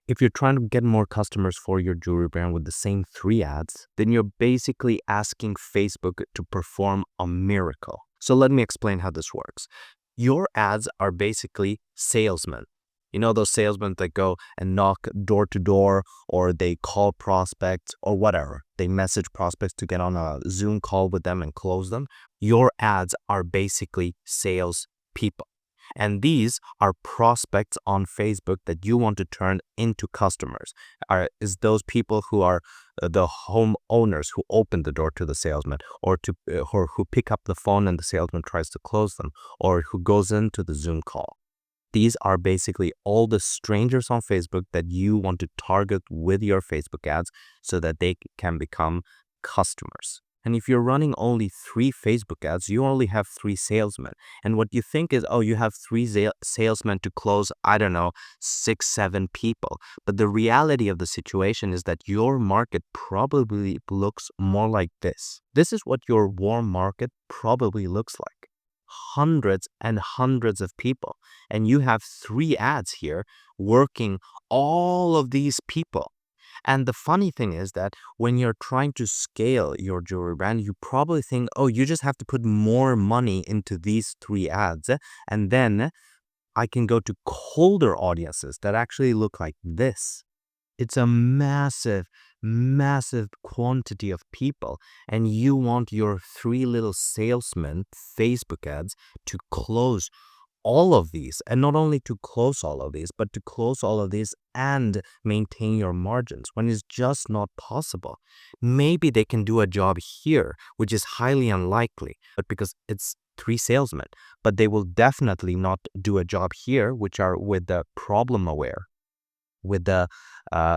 If you're trying to get more customers for your jewelry brand with the same 3 ads, then you're basically asking Facebook to perform a miracle. So let me explain how this works. Your ads are basically salesmen. You know those salesmen that go and knock door to door, or they call prospects or whatever. They message prospects to get on a Zoom call with them and close them. Your ads are basically sales people. And these are prospects on Facebook that you want to turn into customers. Is those people who are the homeowners who open the door to the salesman, or who pick up the phone and the salesman tries to close them, or who goes into the Zoom call. These are basically all the strangers on Facebook that you want to target with your Facebook ads so that they can become customers. And if you're running only 3 Facebook ads, you only have 3 salesmen. And what you think is, oh, you have 3 salesmen to close, I don't know, 6, 7 people. But the reality of the situation is that your market probably looks more like this. This is what your warm market probably looks like. Hundreds and hundreds of people. And you have 3 ads here working all of these people. And the funny thing is that when you're trying to scale your jewelry brand, you probably think, oh, you just have to put more money into these 3 ads, and then I can go to colder audiences that actually look like this. It's a massive, massive quantity of people, and you want your 3 little salesmen Facebook ads to close all of these, and not only to close all of these, but to close all of these and maintain your margins, when it's just not possible. Maybe they can do a job here, which is highly unlikely, but because it's 3 salesmen, but they will definitely not do a job here, which are with the problem aware, with the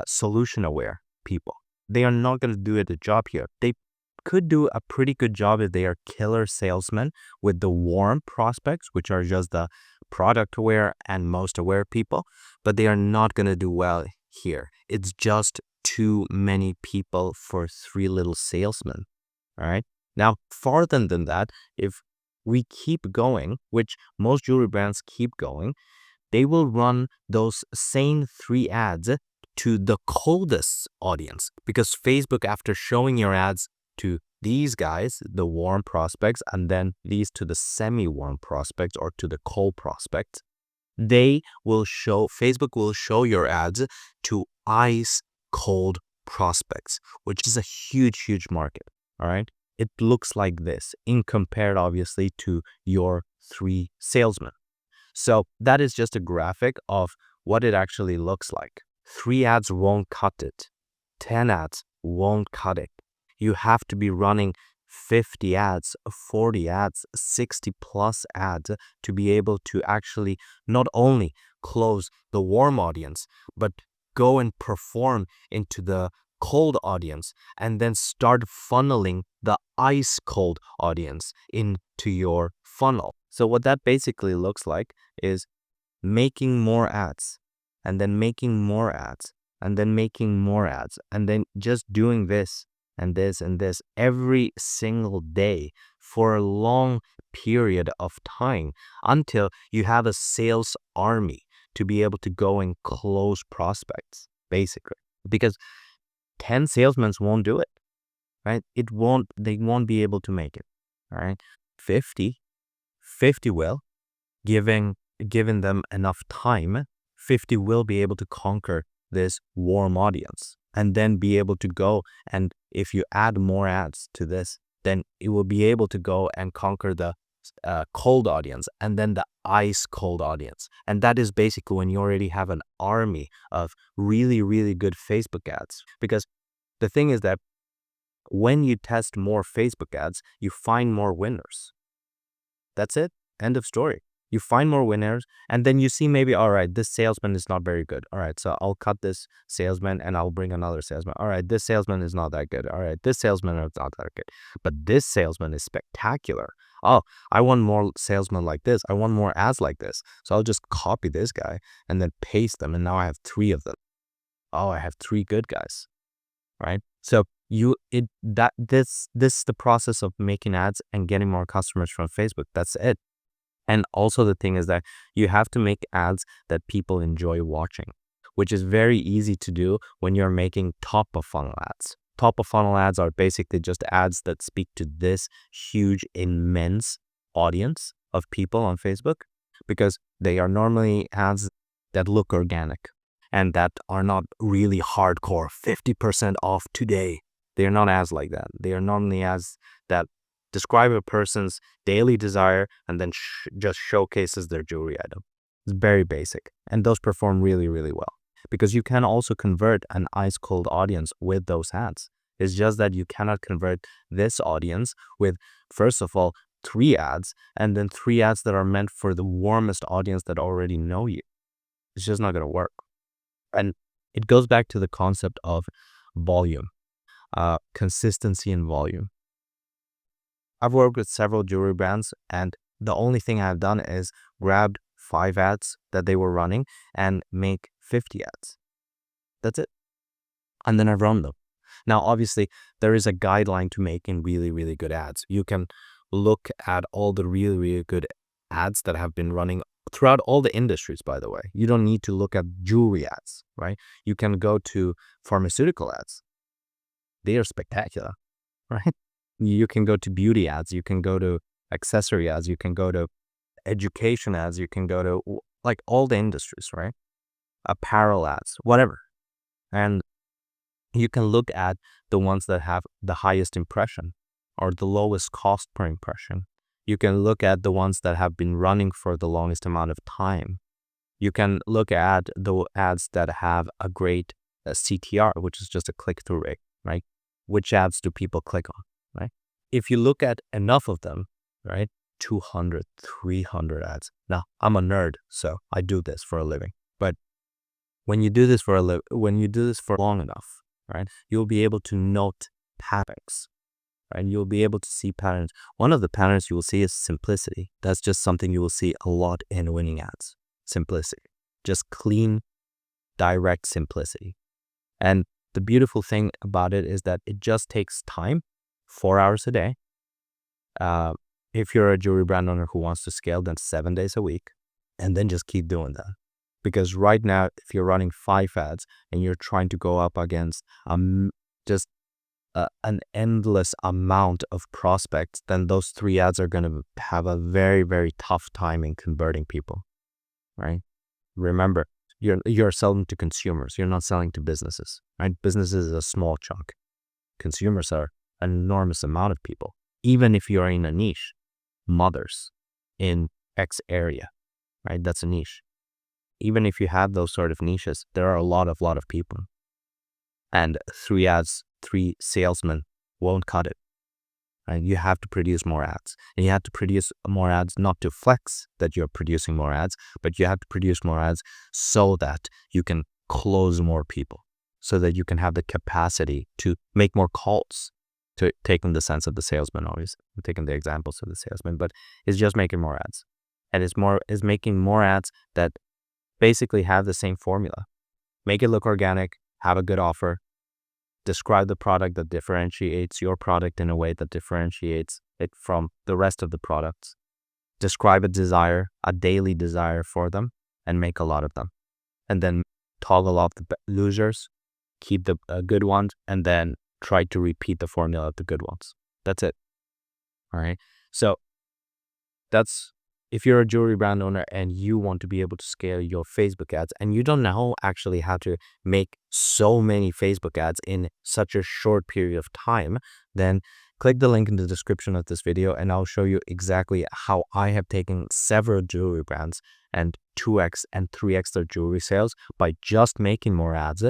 solution aware people. They are not going to do a job here. They could do a pretty good job if they are killer salesmen with the warm prospects, which are just the product aware and most aware people, but they are not going to do well here. It's just too many people for 3 little salesmen. All right. Now, farther than that, if we keep going, which most jewelry brands keep going, they will run those same 3 ads to the coldest audience, because Facebook, after showing your ads to these guys, the warm prospects, and then these to the semi-warm prospects or to the cold prospects, Facebook will show your ads to ice cold prospects, which is a huge, huge market. All right. It looks like this in compared, obviously, to your 3 salesmen. So that is just a graphic of what it actually looks like. 3 ads won't cut it. 10 ads won't cut it. You have to be running 50 ads, 40 ads, 60 plus ads to be able to actually not only close the warm audience, but go and perform into the cold audience, and then start funneling the ice cold audience into your funnel. So what that basically looks like is making more ads, and then making more ads, and then making more ads, and then just doing this and this and this every single day for a long period of time until you have a sales army to be able to go and close prospects, basically. Because 10 salesmen won't do it, right? They won't be able to make it, all right? 50 will, given them enough time, 50 will be able to conquer this warm audience, and then be able to go, and if you add more ads to this, then it will be able to go and conquer the cold audience, and then the ice cold audience. And that is basically when you already have an army of really, really good Facebook ads. Because the thing is that when you test more Facebook ads, you find more winners. That's it. End of story. You find more winners, and then you see maybe, all right, this salesman is not very good. All right, so I'll cut this salesman and I'll bring another salesman. All right, this salesman is not that good. All right, this salesman is not that good. But this salesman is spectacular. Oh, I want more salesmen like this. I want more ads like this. So I'll just copy this guy and then paste them, and now I have 3 of them. Oh, I have 3 good guys. Right? So this is the process of making ads and getting more customers from Facebook. That's it. And also the thing is that you have to make ads that people enjoy watching. which is very easy to do when you're making top of funnel ads. Top of funnel ads are basically just ads that speak to this huge, immense audience of people on Facebook, because they are normally ads that look organic and that are not really hardcore 50% off today. They are not ads like that. They are normally ads that describe a person's daily desire and then just showcases their jewelry item. It's very basic, and those perform really, really well because you can also convert an ice cold audience with those ads. It's just that you cannot convert this audience with, first of all, 3 ads, and then 3 ads that are meant for the warmest audience that already know you. It's just not going to work. And it goes back to the concept of volume, consistency and volume. I've worked with several jewelry brands, and the only thing I've done is grabbed 5 ads that they were running and make 50 ads. That's it. And then I've run them. Now, obviously, there is a guideline to making really, really good ads. You can look at all the really, really good ads that have been running throughout all the industries, by the way. You don't need to look at jewelry ads, right? You can go to pharmaceutical ads. They are spectacular, right? You can go to beauty ads. You can go to accessory ads. You can go to education ads. You can go to like all the industries, right? Apparel ads, whatever. And you can look at the ones that have the highest impression or the lowest cost per impression. You can look at the ones that have been running for the longest amount of time. You can look at the ads that have a great CTR, which is just a click-through rate, right? Which ads do people click on, right? If you look at enough of them, right? 200, 300 ads. Now, I'm a nerd, so I do this for a living. But when you do this for long enough, right, you'll be able to note patterns, right? You'll be able to see patterns. One of the patterns you will see is simplicity. That's just something you will see a lot in winning ads. Simplicity. Just clean, direct simplicity. And the beautiful thing about it is that it just takes time, 4 hours a day. If you're a jewelry brand owner who wants to scale, then 7 days a week, and then just keep doing that. Because right now, if you're running 5 ads and you're trying to go up against just an endless amount of prospects, then those 3 ads are going to have a very, very tough time in converting people, right? Remember, you're selling to consumers. You're not selling to businesses, right? Businesses is a small chunk. Consumers are an enormous amount of people. Even if you're in a niche, mothers in X area, right? That's a niche. Even if you have those sort of niches, there are a lot of people. And 3 ads, 3 salesmen won't cut it. Right? You have to produce more ads. And you have to produce more ads not to flex that you're producing more ads, but you have to produce more ads so that you can close more people, so that you can have the capacity to make more calls, to taking the sense of the salesman, obviously. I'm taking the examples of the salesman, but it's just making more ads. And it's making more ads that basically have the same formula. Make it look organic, have a good offer, describe the product that differentiates your product in a way that differentiates it from the rest of the products. Describe a desire, a daily desire for them, and make a lot of them. And then toggle off the losers, keep the good ones, and then try to repeat the formula of the good ones. That's it. All right. So that's, if you're a jewelry brand owner and you want to be able to scale your Facebook ads and you don't know actually how to make so many Facebook ads in such a short period of time, then click the link in the description of this video and I'll show you exactly how I have taken several jewelry brands and 2x and 3x their jewelry sales by just making more ads